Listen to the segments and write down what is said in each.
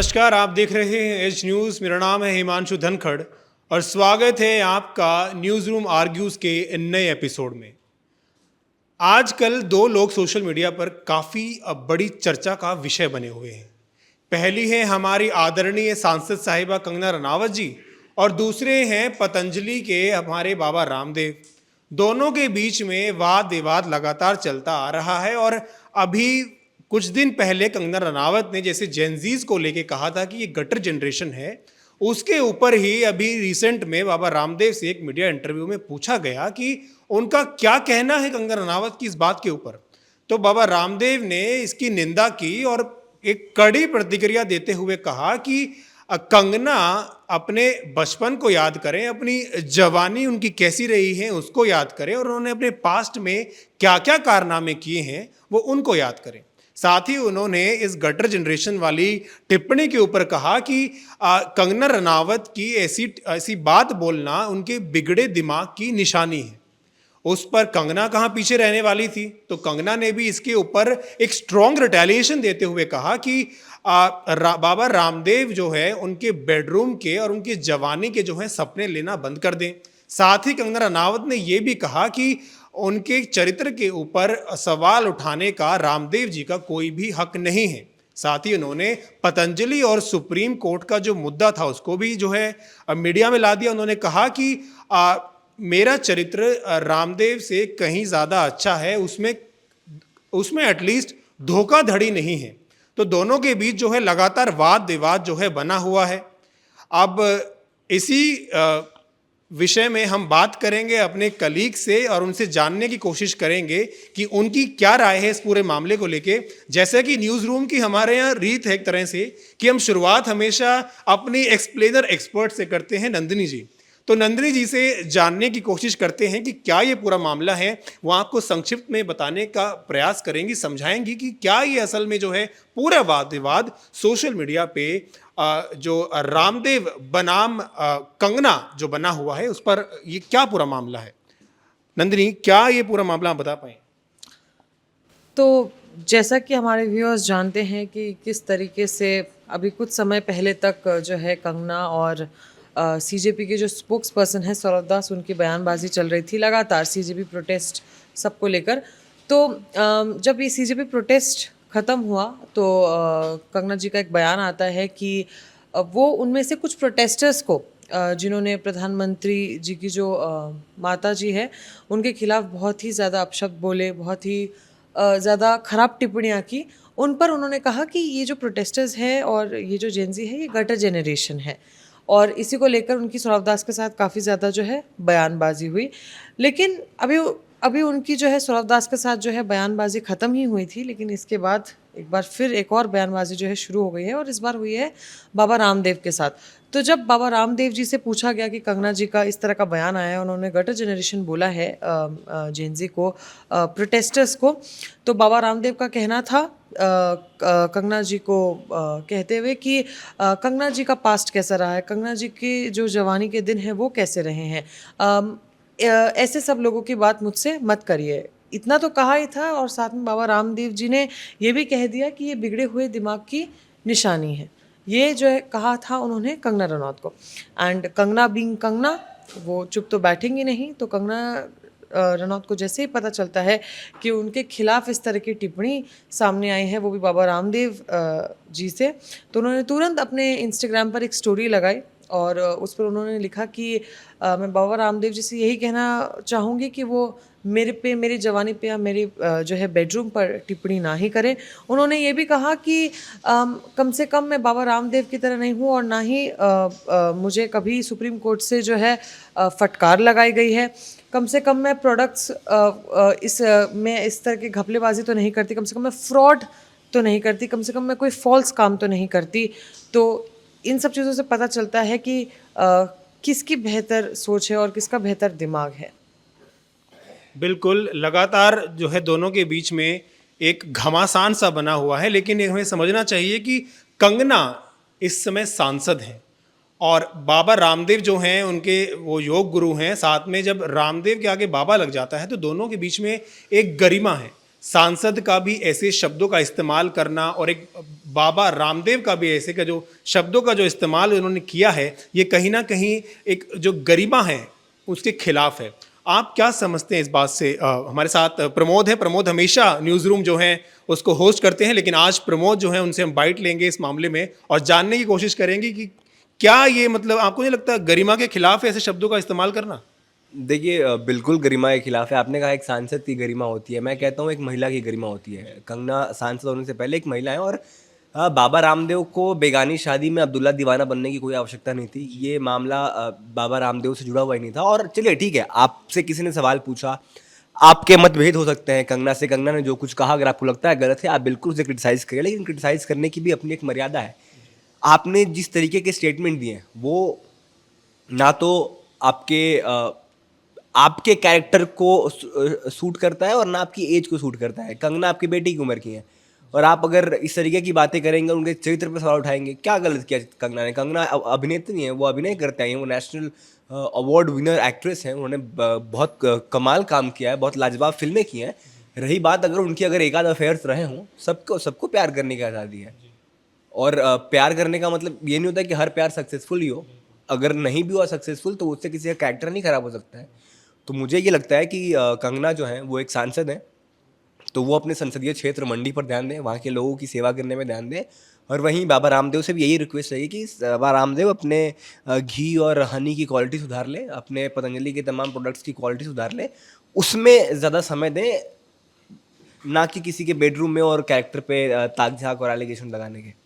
नमस्कार, आप देख रहे हैं एज न्यूज़। मेरा नाम है हिमांशु धनखड़ और स्वागत है आपका न्यूज़ रूम आर्ग्यूज़ के नए एपिसोड में। आजकल दो लोग सोशल मीडिया पर काफ़ी बड़ी चर्चा का विषय बने हुए हैं। पहली है हमारी आदरणीय सांसद साहिबा कंगना रनावत जी और दूसरे हैं पतंजलि के हमारे बाबा रामदेव। दोनों के बीच में वाद विवाद लगातार चलता आ रहा है और अभी कुछ दिन पहले कंगना रनावत ने जैसे जेनजीज को लेके कहा था कि ये गटर जनरेशन है, उसके ऊपर ही अभी रिसेंट में बाबा रामदेव से एक मीडिया इंटरव्यू में पूछा गया कि उनका क्या कहना है कंगना रनावत की इस बात के ऊपर। तो बाबा रामदेव ने इसकी निंदा की और एक कड़ी प्रतिक्रिया देते हुए कहा कि कंगना अपने बचपन को याद करें, अपनी जवानी उनकी कैसी रही है उसको याद करें और उन्होंने अपने पास्ट में क्या क्या कारनामे किए हैं वो उनको याद करें। साथ ही उन्होंने इस गटर जनरेशन वाली टिप्पणी के ऊपर कहा कि कंगना रनावत की ऐसी ऐसी बात बोलना उनके बिगड़े दिमाग की निशानी है। उस पर कंगना कहाँ पीछे रहने वाली थी, तो कंगना ने भी इसके ऊपर एक स्ट्रॉन्ग रिटेलिएशन देते हुए कहा कि बाबा रामदेव जो है उनके बेडरूम के और उनकी जवानी के जो है सपने लेना बंद कर दें। साथ ही कंगना रनावत ने यह भी कहा कि उनके चरित्र के ऊपर सवाल उठाने का रामदेव जी का कोई भी हक नहीं है। साथ ही उन्होंने पतंजलि और सुप्रीम कोर्ट का जो मुद्दा था उसको भी जो है मीडिया में ला दिया। उन्होंने कहा कि मेरा चरित्र रामदेव से कहीं ज़्यादा अच्छा है, उसमें एटलीस्ट धोखाधड़ी नहीं है। तो दोनों के बीच जो है लगातार वाद विवाद जो है बना हुआ है। अब इसी विषय में हम बात करेंगे अपने कलीग से और उनसे जानने की कोशिश करेंगे कि उनकी क्या राय है इस पूरे मामले को लेके। जैसे कि न्यूज़ रूम की हमारे यहाँ रीत है एक तरह से कि हम शुरुआत हमेशा अपनी एक्सप्लेनर एक्सपर्ट से करते हैं, नंदिनी जी। तो नंदिनी जी से जानने की कोशिश करते हैं कि क्या ये पूरा मामला है, वो आपको संक्षिप्त में बताने का प्रयास करेंगी, समझाएंगी कि क्या ये असल में जो है पूरा वाद विवाद सोशल मीडिया पे जो रामदेव बनाम कंगना जो बना हुआ है उस पर ये क्या पूरा मामला है। नंदिनी, क्या ये पूरा मामला आप बता पाएं? तो जैसा कि हमारे व्यूअर्स जानते हैं कि किस तरीके से अभी कुछ समय पहले तक जो है कंगना और सीजेपी के जो स्पोक्स पर्सन है सौरभ दास, उनकी बयानबाजी चल रही थी लगातार सीजेपी प्रोटेस्ट सबको लेकर। तो जब ये सीजेपी प्रोटेस्ट ख़त्म हुआ तो कंगना जी का एक बयान आता है कि वो उनमें से कुछ प्रोटेस्टर्स को जिन्होंने प्रधानमंत्री जी की जो माता जी है उनके खिलाफ बहुत ही ज़्यादा अपशब्द बोले, बहुत ही ज़्यादा ख़राब टिप्पणियाँ की, उन पर उन्होंने कहा कि ये जो प्रोटेस्टर्स हैं और ये जो जेनजी है ये गटर जनरेशन है। और इसी को लेकर उनकी सौरभ दास के साथ काफ़ी ज़्यादा जो है बयानबाजी हुई। लेकिन अभी उनकी जो है सौरभ दास के साथ जो है बयानबाजी ख़त्म ही हुई थी, लेकिन इसके बाद एक बार फिर एक और बयानबाजी जो है शुरू हो गई है और इस बार हुई है बाबा रामदेव के साथ। तो जब बाबा रामदेव जी से पूछा गया कि कंगना जी का इस तरह का बयान आया है, उन्होंने गटर जनरेशन बोला है जेनजी को, प्रोटेस्टर्स को, तो बाबा रामदेव का कहना था कंगना जी को कहते हुए कि कंगना जी का पास्ट कैसा रहा है, कंगना जी की जो जवानी के दिन हैं वो कैसे रहे हैं, ऐसे सब लोगों की बात मुझसे मत करिए। इतना तो कहा ही था और साथ में बाबा रामदेव जी ने ये भी कह दिया कि ये बिगड़े हुए दिमाग की निशानी है। ये जो है कहा था उन्होंने कंगना रनौत को। एंड कंगना बीइंग कंगना, वो चुप तो बैठेंगी नहीं। तो कंगना रनौत को जैसे ही पता चलता है कि उनके खिलाफ इस तरह की टिप्पणी सामने आई है, वो भी बाबा रामदेव जी से, तो उन्होंने तुरंत अपने इंस्टाग्राम पर एक स्टोरी लगाई और उस पर उन्होंने लिखा कि मैं बाबा रामदेव जी से यही कहना चाहूँगी कि वो मेरे पे, मेरी जवानी पे या मेरी जो है बेडरूम पर टिप्पणी ना ही करें। उन्होंने ये भी कहा कि कम से कम मैं बाबा रामदेव की तरह नहीं हूँ और ना ही मुझे कभी सुप्रीम कोर्ट से जो है फटकार लगाई गई है। कम से कम मैं प्रोडक्ट्स मैं इस तरह की घपलेबाजी तो नहीं करती, कम से कम मैं फ्रॉड तो नहीं करती, कम से कम मैं कोई फॉल्स काम तो नहीं करती। तो इन सब चीज़ों से पता चलता है कि किसकी बेहतर सोच है और किसका बेहतर दिमाग है। बिल्कुल, लगातार जो है दोनों के बीच में एक घमासान सा बना हुआ है, लेकिन ये हमें समझना चाहिए कि कंगना इस समय सांसद हैं और बाबा रामदेव जो हैं उनके वो योग गुरु हैं। साथ में जब रामदेव के आगे बाबा लग जाता है तो दोनों के बीच में एक गरिमा है। सांसद का भी ऐसे शब्दों का इस्तेमाल करना और एक बाबा रामदेव का भी ऐसे का जो शब्दों का जो इस्तेमाल उन्होंने किया है, ये कहीं ना कहीं एक जो गरिमा है उसके खिलाफ है। आप क्या समझते हैं इस बात से? हमारे साथ प्रमोद है। प्रमोद हमेशा न्यूज़ रूम जो है उसको होस्ट करते हैं, लेकिन आज प्रमोद जो है उनसे हम बाइट लेंगे इस मामले में और जानने की कोशिश करेंगे कि क्या ये मतलब आपको नहीं लगता गरिमा के खिलाफ है ऐसे शब्दों का इस्तेमाल करना? देखिए बिल्कुल गरिमा के खिलाफ है। आपने कहा एक सांसद की गरिमा होती है, मैं कहता हूँ एक महिला की गरिमा होती है। कंगना सांसद होने से पहले एक महिला है। और बाबा रामदेव को बेगानी शादी में अब्दुल्ला दीवाना बनने की कोई आवश्यकता नहीं थी। ये मामला बाबा रामदेव से जुड़ा हुआ ही नहीं था। और चलिए ठीक है, आपसे किसी ने सवाल पूछा, आपके मतभेद हो सकते हैं कंगना से। कंगना ने जो कुछ कहा अगर आपको लगता है गलत है, आप बिल्कुल उसे क्रिटिसाइज़ करिए, लेकिन क्रिटिसाइज़ करने की भी अपनी एक मर्यादा है। आपने जिस तरीके के स्टेटमेंट दिए हैं वो ना तो आपके कैरेक्टर को सूट करता है और ना आपकी एज को सूट करता है। कंगना आपकी बेटी की उम्र की है और आप अगर इस तरीके की बातें करेंगे, उनके चरित्र पर सवाल उठाएंगे, क्या गलत किया कंगना ने? कंगना अभिनेत्री है, वो अभिनय करते हैं, वो नेशनल अवार्ड विनर एक्ट्रेस हैं। उन्होंने बहुत कमाल काम किया है, बहुत लाजवाब फिल्में की हैं। रही बात अगर उनकी अगर एक आध अफेयर्स रहे हों, सबको प्यार करने की आज़ादी है। और प्यार करने का मतलब ये नहीं होता कि हर प्यार सक्सेसफुल ही हो। अगर नहीं भी हुआ सक्सेसफुल तो उससे किसी का कैरेक्टर नहीं खराब हो सकता है। तो मुझे ये लगता है कि कंगना जो है वो एक सांसद है, तो वो अपने संसदीय क्षेत्र मंडी पर ध्यान दें, वहाँ के लोगों की सेवा करने में ध्यान दें। और वहीं बाबा रामदेव से भी यही रिक्वेस्ट रहेगी कि बाबा रामदेव अपने घी और हनी की क्वालिटी सुधार लें, अपने पतंजलि के तमाम प्रोडक्ट्स की क्वालिटी सुधार लें, उसमें ज़्यादा समय दें, ना कि किसी के बेडरूम में और कैरेक्टर पे ताक झाक और एलिगेशन लगाने के।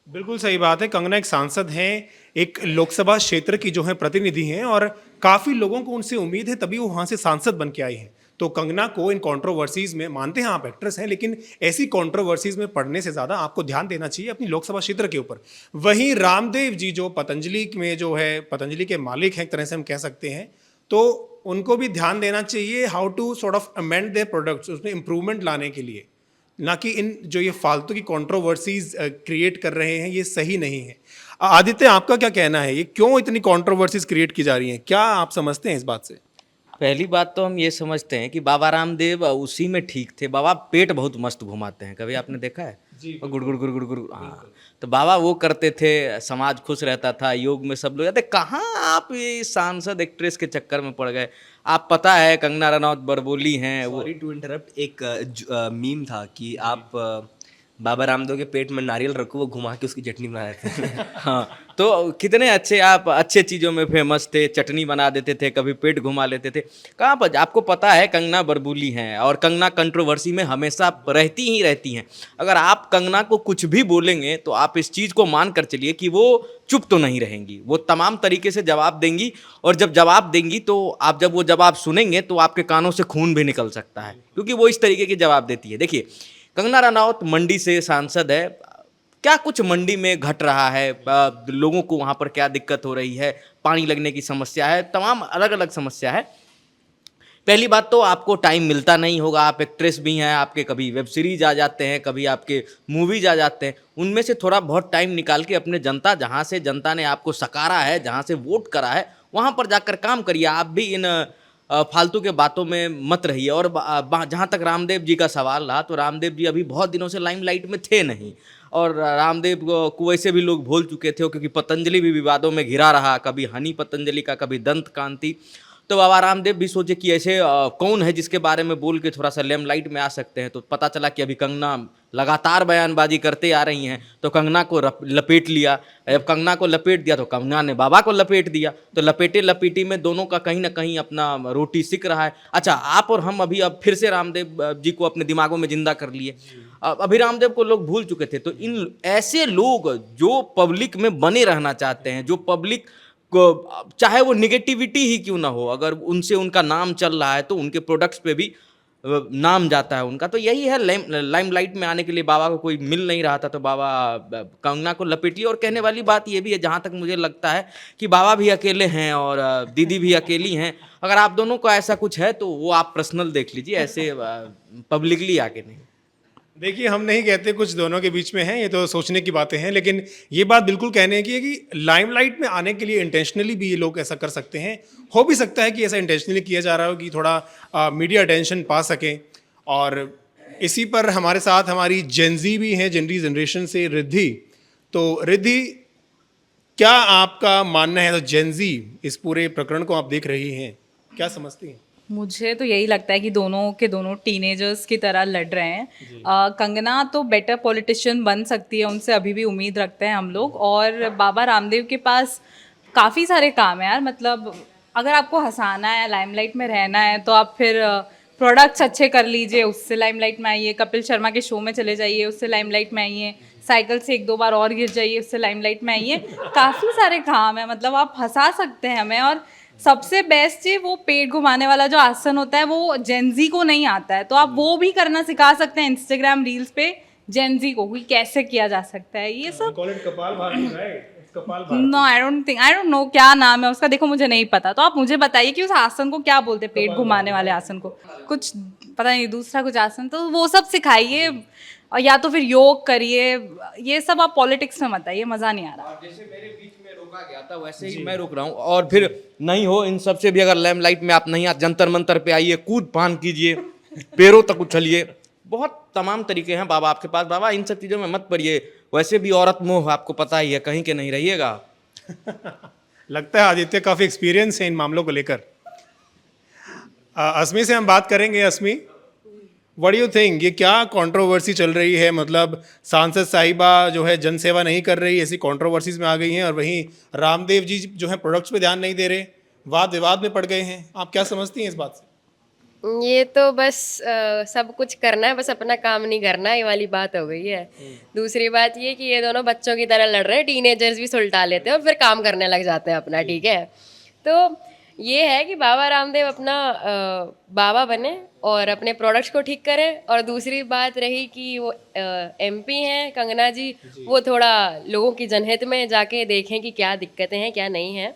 बिल्कुल सही बात है। कंगना एक सांसद हैं, एक लोकसभा क्षेत्र की जो है प्रतिनिधि हैं और काफ़ी लोगों को उनसे उम्मीद है, तभी वो वहाँ से सांसद बन के आई हैं। तो कंगना को इन कंट्रोवर्सीज़ में, मानते हैं आप एक्ट्रेस हैं, लेकिन ऐसी कंट्रोवर्सीज़ में पड़ने से ज़्यादा आपको ध्यान देना चाहिए अपनी लोकसभा क्षेत्र के ऊपर। वहीं रामदेव जी जो पतंजलि में जो है, पतंजलि के मालिक हैं एक तरह से हम कह सकते हैं, तो उनको भी ध्यान देना चाहिए how to sort of amend their products, उसमें इम्प्रूवमेंट लाने के लिए, ना कि इन जो ये फालतू की कंट्रोवर्सीज क्रिएट कर रहे हैं, ये सही नहीं है। आदित्य, आपका क्या कहना है? ये क्यों इतनी कंट्रोवर्सीज क्रिएट की जा रही हैं? क्या आप समझते हैं इस बात से? पहली बात तो हम ये समझते हैं कि बाबा रामदेव उसी में ठीक थे। बाबा पेट बहुत मस्त घुमाते हैं, कभी आपने देखा है? जी, वो गुड़ गुड़ गुड़ गुड़ गुड़, हाँ। तो बाबा वो करते थे, समाज खुश रहता था, योग में सब लोग जाते। कहाँ आप ये सांसद एक्ट्रेस के चक्कर में पड़ गए? आप पता है कंगना रनौत बड़बोली हैं वो। सॉरी टू इंटरप्ट, एक मीम था कि आप बाबा रामदेव के पेट में नारियल रखो, वो घुमा के उसकी चटनी बना देते हैं। हाँ, तो कितने अच्छे आप अच्छे चीज़ों में फेमस थे, चटनी बना देते थे, कभी पेट घुमा लेते थे। कहाँ पर आपको पता है कंगना बड़बोली हैं और कंगना कंट्रोवर्सी में हमेशा रहती ही रहती हैं। अगर आप कंगना को कुछ भी बोलेंगे तो आप इस चीज़ को मान कर चलिए कि वो चुप तो नहीं रहेंगी, वो तमाम तरीके से जवाब देंगी। और जब जवाब देंगी तो आप जब वो जवाब सुनेंगे तो आपके कानों से खून भी निकल सकता है, क्योंकि वो इस तरीके के जवाब देती है। देखिए, कंगना रनौत मंडी से सांसद है, क्या कुछ मंडी में घट रहा है, लोगों को वहाँ पर क्या दिक्कत हो रही है, पानी लगने की समस्या है, तमाम अलग अलग समस्या है। पहली बात तो आपको टाइम मिलता नहीं होगा, आप एक्ट्रेस भी हैं, आपके कभी वेब सीरीज आ जाते हैं, कभी आपके मूवीज आ जाते हैं, उनमें से थोड़ा बहुत टाइम निकाल के अपने जनता, जहाँ से जनता ने आपको सकारा है, जहाँ से वोट करा है, वहाँ पर जाकर काम करिए। आप भी इन फालतू के बातों में मत रहिए। और जहाँ तक रामदेव जी का सवाल रहा, तो रामदेव जी अभी बहुत दिनों से लाइमलाइट में थे नहीं, और रामदेव को वैसे भी लोग भूल चुके थे, क्योंकि पतंजलि भी विवादों में घिरा रहा, कभी हनी पतंजलि का, कभी दंत कांति। तो बाबा रामदेव भी सोचे कि ऐसे कौन है जिसके बारे में बोल के थोड़ा सा लेमलाइट में आ सकते हैं। तो पता चला कि अभी कंगना लगातार बयानबाजी करते आ रही हैं, तो कंगना को लपेट लिया। जब कंगना को लपेट दिया तो कंगना ने बाबा को लपेट दिया। तो लपेटे लपेटी में दोनों का कहीं ना कहीं अपना रोटी सिक रहा है। अच्छा, आप और हम अभी अब फिर से रामदेव जी को अपने दिमागों में जिंदा कर लिए। अभी रामदेव को लोग भूल चुके थे। तो इन ऐसे लोग जो पब्लिक में बने रहना चाहते हैं, जो पब्लिक को, चाहे वो निगेटिविटी ही क्यों ना हो, अगर उनसे उनका नाम चल रहा है तो उनके प्रोडक्ट्स पे भी नाम जाता है उनका। तो यही है, लाइमलाइट में आने के लिए बाबा को कोई मिल नहीं रहा था, तो बाबा कंगना को लपेट लिया। और कहने वाली बात ये भी है, जहाँ तक मुझे लगता है, कि बाबा भी अकेले हैं और दीदी भी अकेली हैं। अगर आप दोनों को ऐसा कुछ है तो वो आप पर्सनल देख लीजिए, ऐसे पब्लिकली आके नहीं। देखिए, हम नहीं कहते कुछ दोनों के बीच में है, ये तो सोचने की बातें हैं, लेकिन ये बात बिल्कुल कहने की है कि लाइमलाइट में आने के लिए इंटेंशनली भी ये लोग ऐसा कर सकते हैं। हो भी सकता है कि ऐसा इंटेंशनली किया जा रहा हो कि थोड़ा मीडिया अटेंशन पा सकें। और इसी पर हमारे साथ हमारी जेनजी भी हैं, जेनरी जनरेशन से रिद्धि। तो रिद्धि, क्या आपका मानना है, तो जेनजी इस पूरे प्रकरण को आप देख रही हैं, क्या समझती हैं? मुझे तो यही लगता है कि दोनों के दोनों टीनेजर्स की तरह लड़ रहे हैं। कंगना तो बेटर पॉलिटिशियन बन सकती है, उनसे अभी भी उम्मीद रखते हैं हम लोग। और बाबा रामदेव के पास काफ़ी सारे काम है यार, मतलब अगर आपको हंसाना है, लाइमलाइट में रहना है, तो आप फिर प्रोडक्ट्स अच्छे कर लीजिए, उससे लाइमलाइट में आइए। कपिल शर्मा के शो में चले जाइए, उससे लाइमलाइट में आइए। साइकिल से 1-2 बार और गिर जाइए, उससे लाइमलाइट में आइए। काफ़ी सारे काम है, मतलब आप हंसा सकते हैं हमें। और सबसे बेस्ट है वो पेट घुमाने वाला जो आसन होता है, वो जेनजी को नहीं आता है, तो आप वो भी करना सिखा सकते हैं इंस्टाग्राम रील्स पे जेनजी को कि कैसे किया जा सकता है ये सब। नो, आई डोंट नो क्या नाम है उसका, देखो मुझे नहीं पता, तो आप मुझे बताइए कि उस आसन को क्या बोलते हैं, पेट घुमाने वाले आसन को कुछ पता नहीं, दूसरा कुछ आसन, तो वो सब सिखाइए। और या तो फिर योग करिए, ये सब आप पॉलिटिक्स में मत आइए, मज़ा नहीं आ रहा। जैसे मेरे बीच में रोका गया था वैसे ही मैं रुक रहा हूँ। और फिर नहीं हो इन सब से भी, अगर लैम्पलाइट में आप नहीं आते, जंतर मंतर पे आइए, कूद फान कीजिए, पैरों तक उछलिए, बहुत तमाम तरीके हैं बाबा आपके पास। बाबा इन सब चीज़ों में मत पड़िए, वैसे भी औरत मोह आपको पता ही है, कहीं के नहीं रहिएगा। लगता है आदित्य काफ़ी एक्सपीरियंस है इन मामलों को लेकर। अस्मी से हम बात करेंगे। अस्मी, व्हाट डू यू थिंक, ये क्या कंट्रोवर्सी चल रही है? मतलब सांसद साहिबा जो है जनसेवा नहीं कर रही, ऐसी कंट्रोवर्सीज में आ गई हैं, और वहीं रामदेव जी जो है प्रोडक्ट्स पे ध्यान नहीं दे रहे, वाद विवाद में पड़ गए हैं। आप क्या समझती हैं इस बात से? ये तो बस सब कुछ करना है, बस अपना काम नहीं करना है, ये वाली बात हो गई है। दूसरी बात ये कि ये दोनों बच्चों की तरह लड़ रहे हैं, टीनेजर्स भी सुलटा लेते हैं और फिर काम करने लग जाते हैं अपना, ठीक है। तो ये है कि बाबा रामदेव अपना बाबा बने और अपने प्रोडक्ट्स को ठीक करें। और दूसरी बात रही कि वो एमपी हैं कंगना जी, वो थोड़ा लोगों की जनहित में जाके देखें कि क्या दिक्कतें हैं क्या नहीं हैं।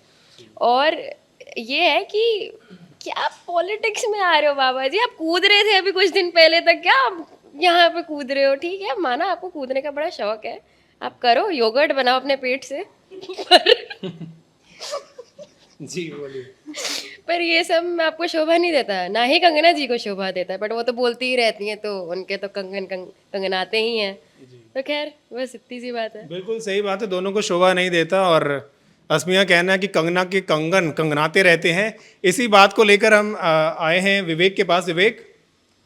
और ये है कि क्या आप पॉलिटिक्स में आ रहे हो बाबा जी? आप कूद रहे थे अभी कुछ दिन पहले तक, क्या आप यहाँ पे कूद रहे हो? ठीक है, माना आपको कूदने का बड़ा शौक है, आप करो, योगर्ट बनाओ अपने पेट से। जी बोलिए। पर ये सब में आपको शोभा नहीं देता है, ना ही कंगना जी को शोभा देता है, बट वो तो बोलती ही रहती हैं, तो उनके तो कंगनाते ही हैं। तो खैर बस इतनी सी बात है। बिल्कुल सही बात है, दोनों को शोभा नहीं देता। और अस्मिया कहना है कि कंगना के कंगन कंगनाते रहते हैं। इसी बात को लेकर हम आए हैं विवेक के पास। विवेक,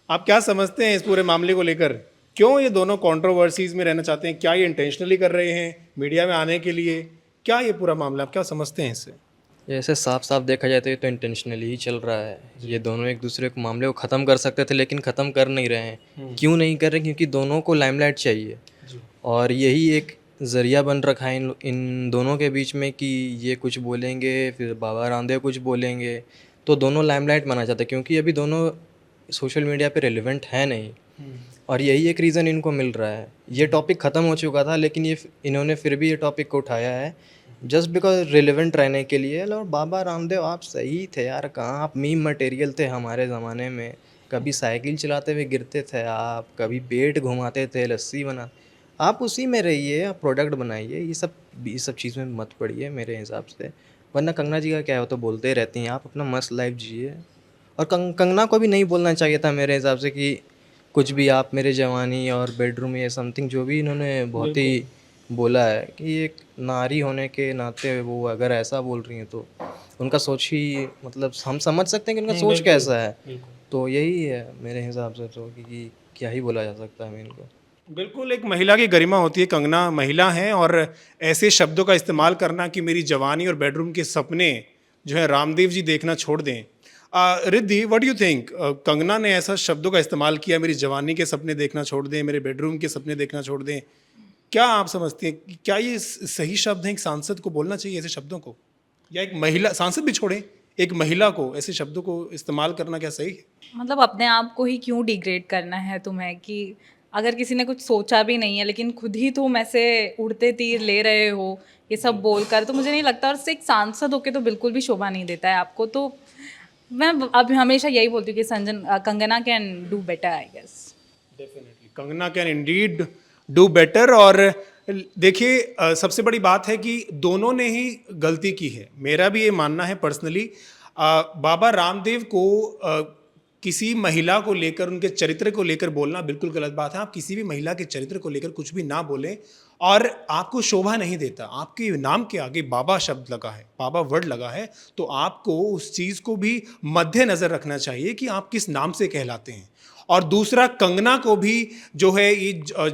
आप क्या समझते हैं इस पूरे मामले को लेकर? क्यों ये दोनों कंट्रोवर्सीज में रहना चाहते हैं? क्या ये इंटेंशनली कर रहे हैं मीडिया में आने के लिए? क्या ये पूरा मामला, आप क्या समझते हैं इससे? ऐसे साफ साफ देखा जाए तो ये तो इंटेंशनली ही चल रहा है। ये दोनों एक दूसरे को मामले को ख़त्म कर सकते थे, लेकिन ख़त्म कर नहीं रहे हैं। क्यों नहीं कर रहे? क्योंकि दोनों को लाइमलाइट चाहिए, और यही एक ज़रिया बन रखा है इन दोनों के बीच में कि ये कुछ बोलेंगे, फिर बाबा रामदेव कुछ बोलेंगे, तो दोनों लाइमलाइट माना जाता है। क्योंकि अभी दोनों सोशल मीडिया पे रेलिवेंट है नहीं, और यही एक रीज़न इनको मिल रहा है। ये टॉपिक ख़त्म हो चुका था, लेकिन इन्होंने फिर भी ये टॉपिक को उठाया है जस्ट बिकॉज रिलेवेंट रहने के लिए। और बाबा रामदेव आप सही थे यार, कहाँ आप मीम मटेरियल थे हमारे ज़माने में। कभी साइकिल चलाते हुए गिरते थे आप, कभी पेट घुमाते थे, लस्सी बना, आप उसी में रहिए, आप प्रोडक्ट बनाइए, ये सब चीज़ में मत पड़िए मेरे हिसाब से। वरना कंगना जी का क्या है, वो तो बोलते ही रहती हैं, आप अपना मस्त लाइफ जिए। और कंगना को भी नहीं बोलना चाहिए था मेरे हिसाब से कि कुछ भी आप मेरे जवानी और बेडरूम ये समथिंग जो भी इन्होंने बहुत ही बोला है कि एक नारी होने के नाते वो अगर ऐसा बोल रही हैं तो उनका सोच ही, मतलब हम समझ सकते हैं कि उनका सोच कैसा है। तो यही है मेरे हिसाब से तो कि क्या ही बोला जा सकता है इनको। बिल्कुल, एक महिला की गरिमा होती है, कंगना महिला हैं, और ऐसे शब्दों का इस्तेमाल करना कि मेरी जवानी और बेडरूम के सपने जो है रामदेव जी देखना छोड़ दें। Riddhi, what you think, Kangana ने ऐसा शब्दों का इस्तेमाल किया, मेरी जवानी के सपने देखना छोड़ दें, मेरे बेडरूम के सपने देखना छोड़ दें, क्या आप समझते हैं कि क्या ये सही शब्द हैं? एक सांसद को बोलना चाहिए ऐसे शब्दों को, या एक महिला, सांसद भी छोड़ें, एक महिला को ऐसे शब्दों को इस्तेमाल करना क्या सही है? मतलब अपने आप को ही क्यों डिग्रेड करना है तुम्हें, कि अगर किसी ने कुछ सोचा भी नहीं है लेकिन खुद ही तुम ऐसे उड़ते तीर ले रहे हो ये सब बोलकर, तो मुझे नहीं लगता। और उससे एक सांसद होके तो बिल्कुल भी शोभा नहीं देता है आपको। तो मैं अब हमेशा यही बोलती हूँ कि Kangana can do better, I guess. Definitely Kangana can indeed do better. और देखिए, सबसे बड़ी बात है कि दोनों ने ही गलती की है, मेरा भी ये मानना है पर्सनली। बाबा रामदेव को किसी महिला को लेकर, उनके चरित्र को लेकर बोलना बिल्कुल गलत बात है। आप किसी भी महिला के चरित्र को लेकर कुछ भी ना बोलें और आपको शोभा नहीं देता। आपके नाम के आगे बाबा शब्द लगा है, बाबा वर्ड लगा है, तो आपको उस चीज़ को भी मद्देनज़र रखना चाहिए कि आप किस नाम से कहलाते हैं। और दूसरा, कंगना को भी जो है ये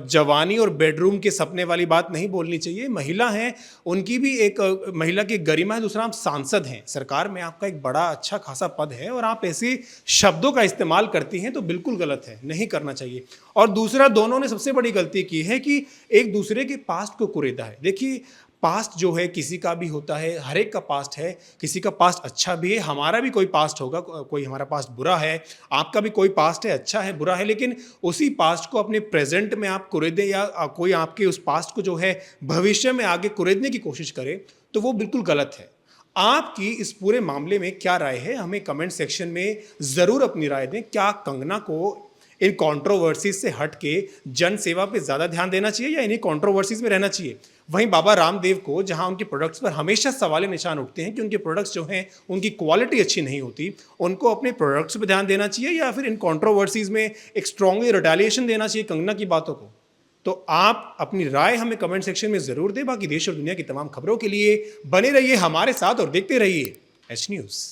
जवानी और बेडरूम के सपने वाली बात नहीं बोलनी चाहिए। महिला हैं, उनकी भी एक महिला की गरिमा है। दूसरा, आप सांसद हैं, सरकार में आपका एक बड़ा अच्छा खासा पद है और आप ऐसे शब्दों का इस्तेमाल करती हैं तो बिल्कुल गलत है, नहीं करना चाहिए। और दूसरा, दोनों ने सबसे बड़ी गलती की है कि एक दूसरे के पास्ट को कुरेदा है। देखिए, पास्ट जो है किसी का भी होता है, हर एक का पास्ट है, किसी का पास्ट अच्छा भी है, हमारा भी कोई पास्ट होगा, कोई हमारा पास्ट बुरा है, आपका भी कोई पास्ट है, अच्छा है, बुरा है, लेकिन उसी पास्ट को अपने प्रेजेंट में आप कुरेदें या कोई आपके उस पास्ट को जो है भविष्य में आगे कुरेदने की कोशिश करे तो वो बिल्कुल गलत है। आपकी इस पूरे मामले में क्या राय है, हमें कमेंट सेक्शन में ज़रूर अपनी राय दें। क्या कंगना को इन कंट्रोवर्सीज से हट के जन सेवा पे ज़्यादा ध्यान देना चाहिए या इन्हीं कंट्रोवर्सीज में रहना चाहिए? वहीं बाबा रामदेव को, जहां उनके प्रोडक्ट्स पर हमेशा सवाल निशान उठते हैं कि उनके प्रोडक्ट्स जो हैं उनकी क्वालिटी अच्छी नहीं होती, उनको अपने प्रोडक्ट्स पर ध्यान देना चाहिए या फिर इन कंट्रोवर्सीज में एक स्ट्रांगली रिटेलिएशन देना चाहिए कंगना की बातों को? तो आप अपनी राय हमें कमेंट सेक्शन में ज़रूर दें। बाकी देश और दुनिया की तमाम खबरों के लिए बने रहिए हमारे साथ और देखते रहिए एच न्यूज़।